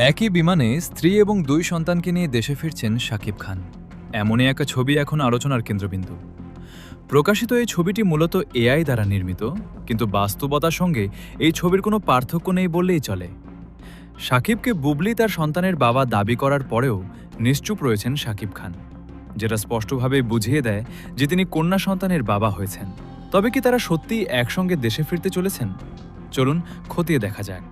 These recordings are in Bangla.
একই বিমানে স্ত্রী এবং দুই সন্তানকে নিয়ে দেশে ফিরছেন শাকিব খান। এমনই একটা ছবি এখন আলোচনার কেন্দ্রবিন্দু। প্রকাশিত এই ছবিটি মূলত এআই দ্বারা নির্মিত, কিন্তু বাস্তবতার সঙ্গে এই ছবির কোনো পার্থক্য নেই বললেই চলে। শাকিবকে বুবলি তার সন্তানের বাবা দাবি করার পরেও নিশ্চুপ রয়েছেন শাকিব খান, যেটা স্পষ্টভাবে বুঝিয়ে দেয় যে তিনি কন্যা সন্তানের বাবা হয়েছেন। তবে কি তারা সত্যিই একসঙ্গে দেশে ফিরতে চলেছেন? চলুন খতিয়ে দেখা যাক।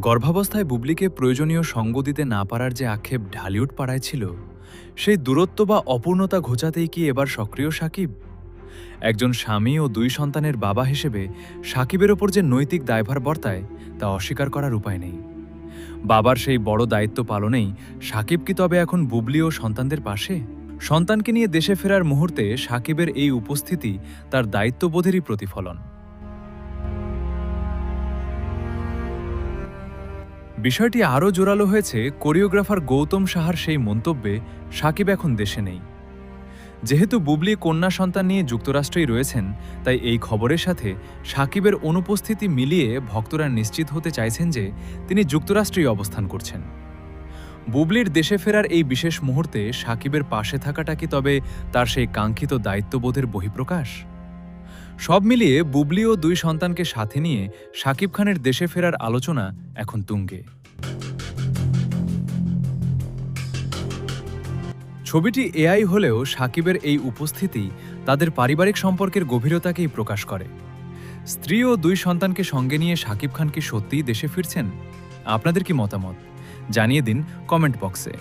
গর্ভাবস্থায় বুবলিকে প্রয়োজনীয় সঙ্গ দিতে না পারার যে আক্ষেপ ঢালিউড পাড়ায় ছিল, সেই দূরত্ব বা অপূর্ণতা ঘোচাতেই কি এবার সক্রিয় শাকিব? একজন স্বামী ও দুই সন্তানের বাবা হিসেবে শাকিবের ওপর যে নৈতিক দায়ভার বর্তায় তা অস্বীকার করার উপায় নেই। বাবার সেই বড় দায়িত্ব পালনেই শাকিব কি তবে এখন বুবলি ও সন্তানদের পাশে? সন্তানকে নিয়ে দেশে ফেরার মুহূর্তে শাকিবের এই উপস্থিতি তার দায়িত্ববোধেরই প্রতিফলন। বিষয়টি আরও জোরালো হয়েছে কোরিওগ্রাফার গৌতম সাহার সেই মন্তব্যে, শাকিব এখন দেশে নেই। যেহেতু বুবলি কন্যা সন্তান নিয়ে যুক্তরাষ্ট্রেই রয়েছেন, তাই এই খবরের সাথে শাকিবের অনুপস্থিতি মিলিয়ে ভক্তরা নিশ্চিত হতে চাইছেন যে তিনি যুক্তরাষ্ট্রেই অবস্থান করছেন। বুবলির দেশে ফেরার এই বিশেষ মুহূর্তে শাকিবের পাশে থাকাটা কি তবে তার সেই কাঙ্ক্ষিত দায়িত্ববোধের বহিঃপ্রকাশ? সব মিলিয়ে বুবলি ও দুই সন্তানকে সাথে নিয়ে শাকিব খানের দেশে ফেরার আলোচনা এখন তুঙ্গে। ছবিটি এআই হলেও শাকিবের এই উপস্থিতি তাদের পারিবারিক সম্পর্কের গভীরতাকেই প্রকাশ করে। স্ত্রী ও দুই সন্তানকে সঙ্গে নিয়ে শাকিব খান কি সত্যিই দেশে ফিরছেন? আপনাদের কি মতামত জানিয়ে দিন কমেন্ট বক্সে।